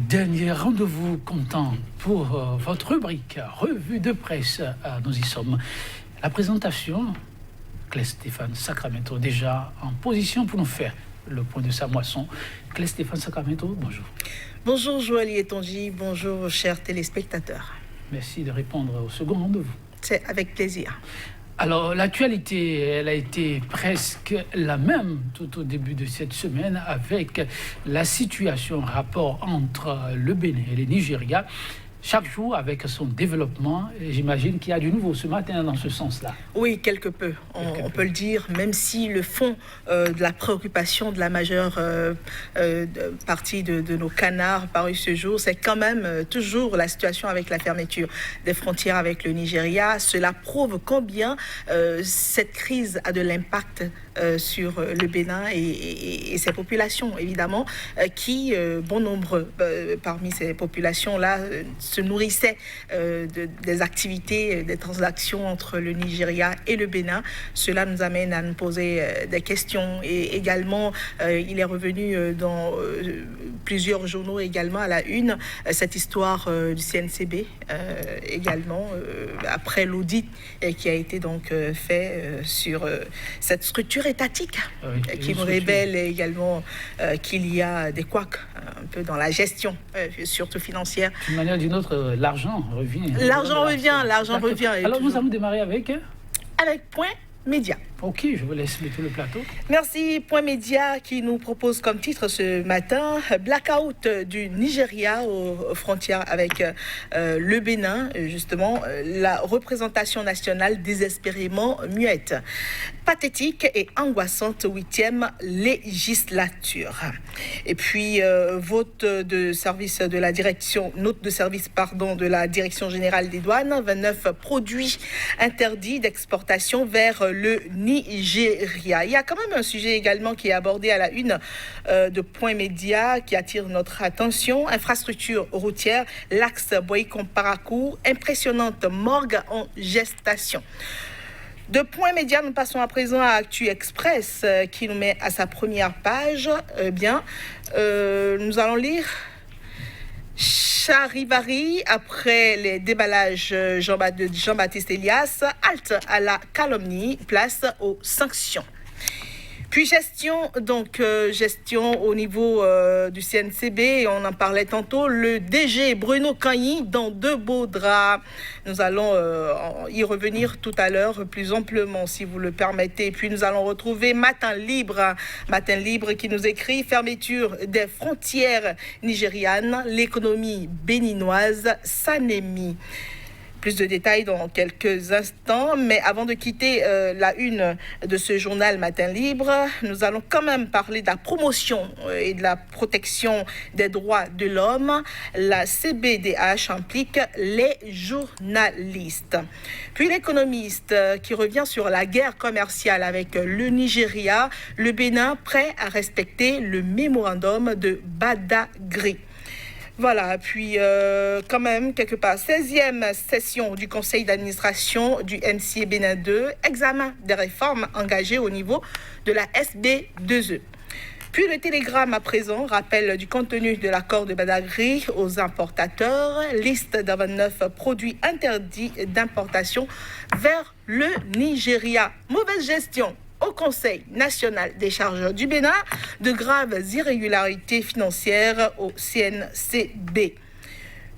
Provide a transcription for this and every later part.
Dernier rendez-vous comptant pour votre rubrique Revue de presse. Nous y sommes. La présentation, Claire Stéphane Sacramento, déjà en position pour nous faire le point de sa moisson. Claire Stéphane Sacramento, bonjour. Bonjour Joël Yetonji, bonjour chers téléspectateurs. Merci de répondre au second rendez-vous. C'est avec plaisir. Alors, l'actualité, elle a été presque la même tout au début de cette semaine avec la situation, rapport entre le Bénin et le Nigeria. Chaque jour, avec son développement, j'imagine qu'il y a du nouveau ce matin dans ce sens-là. Oui, quelque peu, on peut le dire, même si le fond de la préoccupation de la majeure partie de nos canards parus ce jour, c'est quand même toujours la situation avec la fermeture des frontières avec le Nigeria. Cela prouve combien cette crise a de l'impact sur le Bénin et ses populations, évidemment, qui, bon nombre parmi ces populations-là, se nourrissaient des activités, des transactions entre le Nigeria et le Bénin. Cela nous amène à nous poser des questions. Et également, il est revenu dans plusieurs journaux également à la une, cette histoire du CNCB également, après l'audit qui a été donc fait sur cette structure étatique, qui nous révèle également qu'il y a des couacs un peu dans la gestion, surtout financière. D'une manière ou d'une autre, l'argent revient. L'argent revient. Alors nous allons démarrer avec Point Média. Ok, je vous laisse mettre le plateau. Merci. Point Média qui nous propose comme titre ce matin Blackout du Nigeria aux frontières avec le Bénin. Justement, la représentation nationale désespérément muette. Pathétique et angoissante 8e législature. Et puis, note de service de la direction générale des douanes, 29 produits interdits d'exportation vers le Nigeria. Il y a quand même un sujet également qui est abordé à la une de Point Média qui attire notre attention. Infrastructure routière, l'axe Boycom-Paracourt, impressionnante morgue en gestation. De Point Média, nous passons à présent à Actu Express qui nous met à sa première page. Nous allons lire Charivari, après les déballages de Jean-Baptiste Elias, halte à la calomnie, place aux sanctions. Puis gestion au niveau du CNCB, on en parlait tantôt, le DG Bruno Kagny dans de beaux draps. Nous allons y revenir tout à l'heure plus amplement, si vous le permettez. Puis nous allons retrouver Matin Libre qui nous écrit fermeture des frontières nigérianes, l'économie béninoise s'anémie. Plus de détails dans quelques instants, mais avant de quitter la une de ce journal Matin Libre, nous allons quand même parler de la promotion et de la protection des droits de l'homme. La CBDH implique les journalistes. Puis l'économiste qui revient sur la guerre commerciale avec le Nigeria, le Bénin prêt à respecter le mémorandum de Badagry. Voilà, puis quand même, quelque part, 16e session du conseil d'administration du MCA Bénin 2, examen des réformes engagées au niveau de la SB2E. Puis le Télégramme à présent, rappel du contenu de l'accord de Badagry aux importateurs, liste de 29 produits interdits d'importation vers le Nigeria. Mauvaise gestion au Conseil national des chargeurs du Bénin, de graves irrégularités financières au CNCB.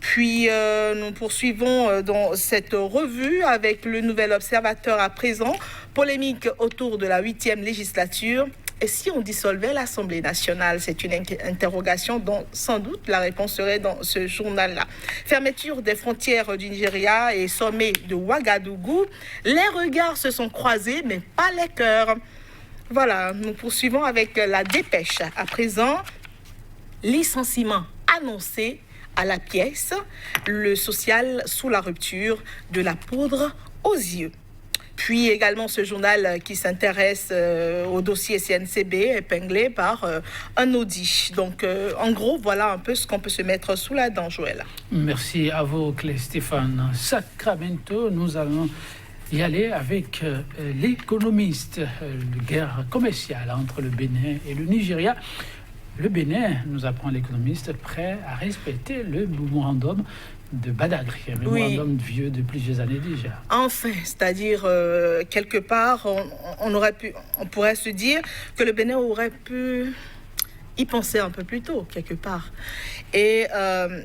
Puis nous poursuivons dans cette revue avec le Nouvel Observateur à présent, polémique autour de la 8e législature. Et si on dissolvait l'Assemblée nationale? C'est une interrogation dont sans doute la réponse serait dans ce journal-là. Fermeture des frontières du Nigeria et sommet de Ouagadougou. Les regards se sont croisés, mais pas les cœurs. Voilà, nous poursuivons avec la dépêche. À présent, licenciement annoncé à la pièce, le social sous la rupture de la poudre aux yeux. Puis également ce journal qui s'intéresse au dossier CNCB épinglé par un audit. Donc en gros, voilà un peu ce qu'on peut se mettre sous la dent, Joël. Merci à vous, Claire Stéphane Sacramento. Nous allons y aller avec l'économiste, la guerre commerciale entre le Bénin et le Nigeria. le Bénin, nous apprend l'économiste, prêt à respecter le mémorandum de Badagry, un mémorandum vieux de plusieurs années déjà. Enfin, c'est-à-dire, quelque part, on pourrait se dire que le Bénin aurait pu y penser un peu plus tôt, quelque part. Et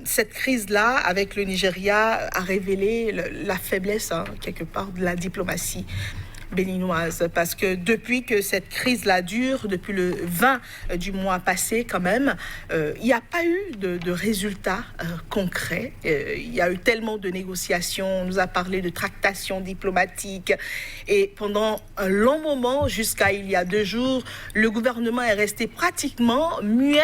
cette crise-là, avec le Nigeria, a révélé la faiblesse, quelque part, de la diplomatie béninoise, parce que depuis que cette crise-là dure, depuis le 20 du mois passé quand même, il n'y a pas eu de résultats concrets. Il y a eu tellement de négociations, on nous a parlé de tractations diplomatiques, et pendant un long moment, jusqu'à il y a 2 jours, le gouvernement est resté pratiquement muet,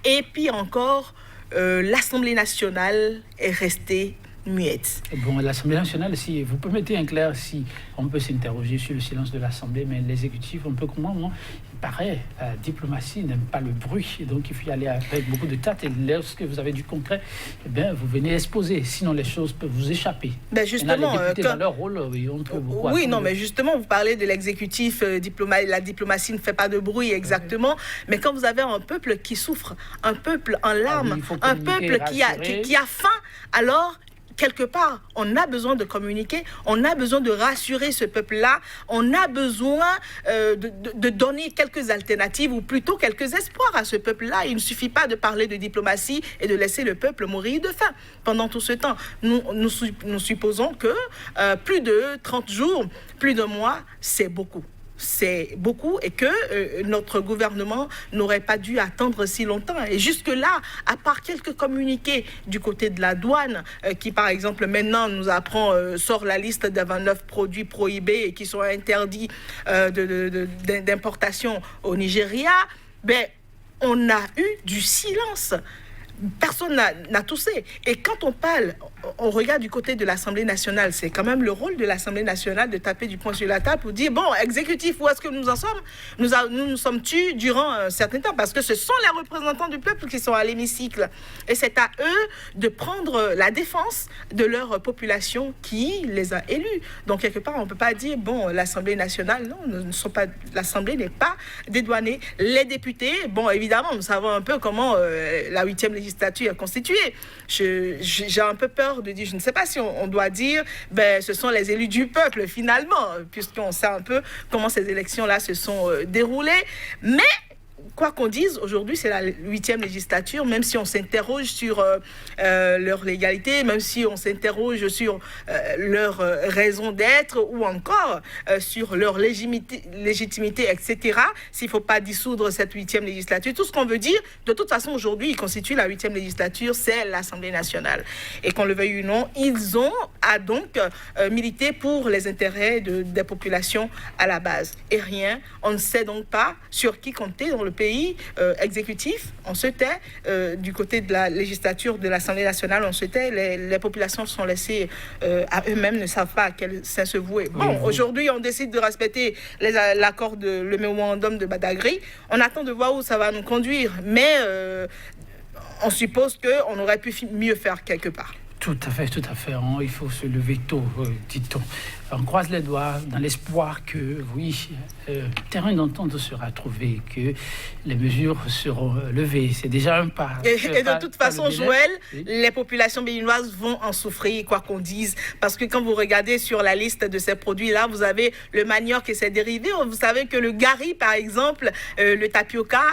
et puis encore, l'Assemblée nationale est restée muette. Bon, l'Assemblée nationale, si vous permettez un clair, si on peut s'interroger sur le silence de l'Assemblée, mais l'exécutif, un peu comme moi, il paraît, la diplomatie n'aime pas le bruit, et donc il faut y aller avec beaucoup de tact, et lorsque vous avez du concret, eh bien, vous venez exposer, sinon les choses peuvent vous échapper. Ben justement, les députés, dans leur rôle, on peut beaucoup non, mais justement, vous parlez de l'exécutif, la diplomatie ne fait pas de bruit, exactement, mais quand vous avez un peuple qui souffre, un peuple en larmes, un peuple qui a faim, alors quelque part, on a besoin de communiquer, on a besoin de rassurer ce peuple-là, on a besoin de donner quelques alternatives ou plutôt quelques espoirs à ce peuple-là. Il ne suffit pas de parler de diplomatie et de laisser le peuple mourir de faim. Pendant tout ce temps, nous supposons que plus de 30 jours, plus de mois, c'est beaucoup. C'est beaucoup et que notre gouvernement n'aurait pas dû attendre si longtemps. Et jusque-là, à part quelques communiqués du côté de la douane, qui par exemple maintenant nous apprend, sort la liste de 29 produits prohibés et qui sont interdits d'importation au Nigeria, ben, on a eu du silence. Personne n'a toussé. Et quand on parle, on regarde du côté de l'Assemblée nationale, c'est quand même le rôle de l'Assemblée nationale de taper du poing sur la table pour dire, bon, exécutif, où est-ce que nous en sommes? Nous sommes tus durant un certain temps, parce que ce sont les représentants du peuple qui sont à l'hémicycle. Et c'est à eux de prendre la défense de leur population qui les a élus. Donc, quelque part, on ne peut pas dire, bon, l'Assemblée nationale, non, l'Assemblée n'est pas dédouanée. Les députés, bon, évidemment, nous savons un peu comment la 8e législature est constituée. J'ai un peu peur de dire, je ne sais pas si on doit dire, ben, ce sont les élus du peuple finalement, puisqu'on sait un peu comment ces élections-là se sont déroulées. Mais quoi qu'on dise, aujourd'hui, c'est la 8e législature, même si on s'interroge sur leur légalité, même si on s'interroge sur leur raison d'être ou encore sur leur légitimité, etc. S'il ne faut pas dissoudre cette 8e législature, tout ce qu'on veut dire, de toute façon, aujourd'hui, il constitue la 8e législature, c'est l'Assemblée nationale. Et qu'on le veuille ou non, ils ont à donc milité pour les intérêts des populations à la base. Et rien, on ne sait donc pas sur qui compter dans le pays exécutif, on se tait. Du côté de la législature de l'Assemblée nationale, on se tait. Les populations sont laissées à eux-mêmes, ne savent pas à quel sein se vouer. Bon, aujourd'hui, on décide de respecter l'accord, le mémorandum de Badagry. On attend de voir où ça va nous conduire. Mais on suppose qu'on aurait pu mieux faire quelque part. Tout à fait. Il faut se lever tôt, dit-on. On croise les doigts dans l'espoir que, oui, terrain d'entente sera trouvé, que les mesures seront levées. C'est déjà un pas. Et de toute façon, Joël, les populations béninoises vont en souffrir, quoi qu'on dise. Parce que quand vous regardez sur la liste de ces produits-là, vous avez le manioc et ses dérivés. Vous savez que le gari, par exemple, le tapioca,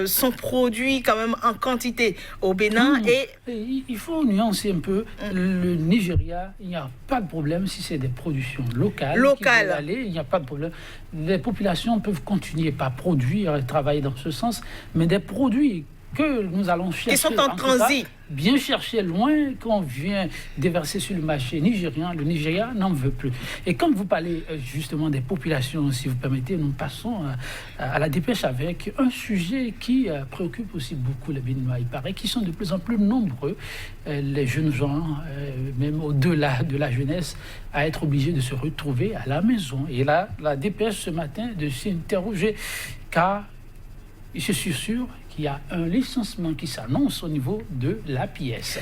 sont produits quand même en quantité au Bénin. Il faut nuancer un peu. Le Nigeria, il n'y a pas de problème si c'est des productions locales. Il n'y a pas de problème. Les populations peuvent continuer par produire et travailler dans ce sens, mais des produits que nous allons chercher. Ils sont en transit. Bien chercher loin, qu'on vient déverser sur le marché nigérien, le Nigeria n'en veut plus. Et comme vous parlez justement des populations, si vous permettez, nous passons à la dépêche avec un sujet qui préoccupe aussi beaucoup les Béninois. Il paraît qu'ils sont de plus en plus nombreux, les jeunes gens, même au-delà de la jeunesse, à être obligés de se retrouver à la maison. Et là, la dépêche ce matin de s'interroger, car je suis sûr qu'il y a un licenciement qui s'annonce au niveau de la pièce.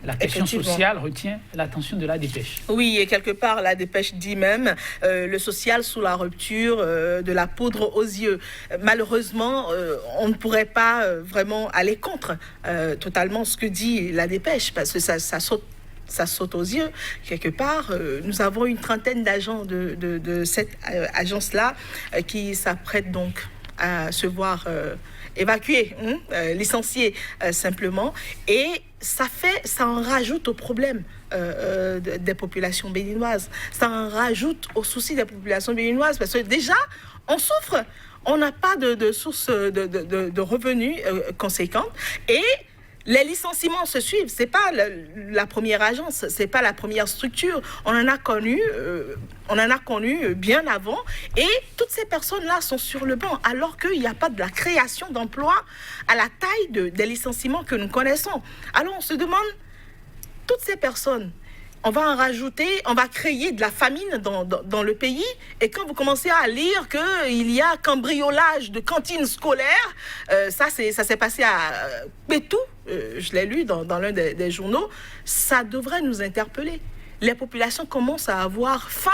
La question sociale retient l'attention de la dépêche. Oui, et quelque part, la dépêche dit même le social sous la rupture de la poudre aux yeux. Malheureusement, on ne pourrait pas vraiment aller contre totalement ce que dit la dépêche, parce que ça saute aux yeux. Quelque part, nous avons une trentaine d'agents de cette agence-là qui s'apprêtent donc à se voir évacués, licenciés simplement. Et ça en rajoute au problème des populations béninoises. Ça en rajoute aux soucis des populations béninoises parce que déjà, on souffre. On n'a pas de source de revenus conséquente et les licenciements se suivent. C'est pas la première agence, c'est pas la première structure. On en a connu bien avant. Et toutes ces personnes-là sont sur le banc, alors qu'il n'y a pas de la création d'emplois à la taille des licenciements que nous connaissons. Alors on se demande, toutes ces personnes, on va en rajouter, on va créer de la famine dans le pays. Et quand vous commencez à lire qu'il y a cambriolage de cantines scolaires, ça s'est passé à Pétou, je l'ai lu dans l'un des journaux, ça devrait nous interpeller. Les populations commencent à avoir faim.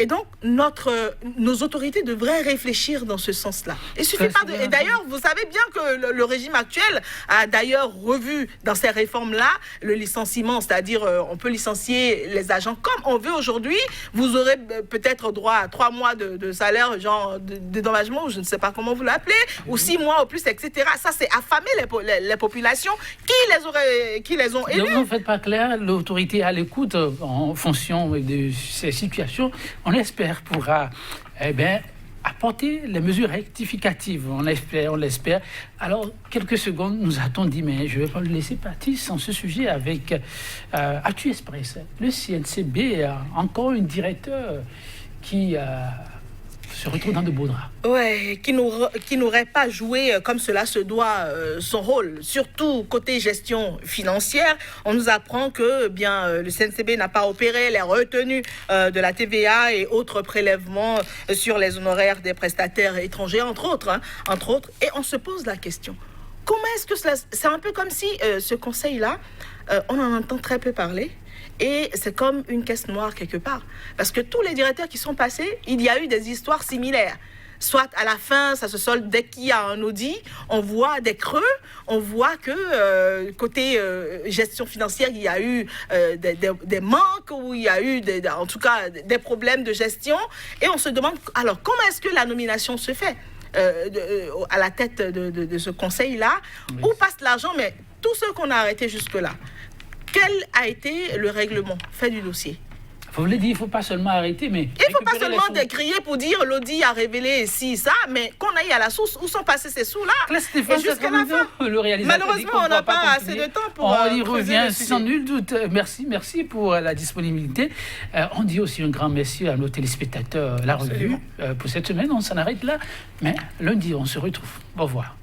Et donc, nos autorités devraient réfléchir dans ce sens-là. Il suffit pas et d'ailleurs, vous savez bien que le régime actuel a d'ailleurs revu dans ces réformes-là le licenciement, c'est-à-dire on peut licencier les agents comme on veut aujourd'hui. Vous aurez peut-être droit à 3 mois de salaire, genre de dédommagement, ou je ne sais pas comment vous l'appelez, ou 6 mois au plus, etc. Ça, c'est affamer les populations qui les ont élus. Ne vous en faites pas clair, l'autorité à l'écoute en fonction de ces situations. On espère pourra apporter les mesures rectificatives. On l'espère. Alors, quelques secondes, nous a-t-on dit, mais je ne vais pas le laisser partir sans ce sujet avec Actu Express. Le CNCB a encore un directeur qui se retrouve dans de beaux draps. Ouais, qui n'aurait pas joué comme cela se doit son rôle, surtout côté gestion financière. On nous apprend que le CNCB n'a pas opéré les retenues de la TVA et autres prélèvements sur les honoraires des prestataires étrangers, entre autres. Et on se pose la question, comment est-ce que cela... C'est un peu comme si ce conseil-là, on en entend très peu parler. Et c'est comme une caisse noire quelque part. Parce que tous les directeurs qui sont passés, il y a eu des histoires similaires. Soit à la fin, ça se solde dès qu'il y a un audit, on voit des creux, on voit que côté gestion financière, il y a eu des manques, ou il y a eu en tout cas des problèmes de gestion. Et on se demande, alors comment est-ce que la nomination se fait à la tête de ce conseil-là? Oui. Où passe l'argent? Mais tous ceux qu'on a arrêtés jusque-là, quel a été le règlement fait du dossier? Vous l'avez dit, il ne faut pas seulement arrêter, mais... Il ne faut pas seulement décrier pour dire l'audit a révélé ci, ça, mais qu'on aille à la source. Où sont passés ces sous-là? Et jusqu'à la fin. Malheureusement, on n'a pas assez de temps pour... On y revient sans nul doute. Merci pour la disponibilité. On dit aussi un grand merci à nos téléspectateurs. La revue pour cette semaine, on s'en arrête là. Mais lundi, on se retrouve. Au revoir.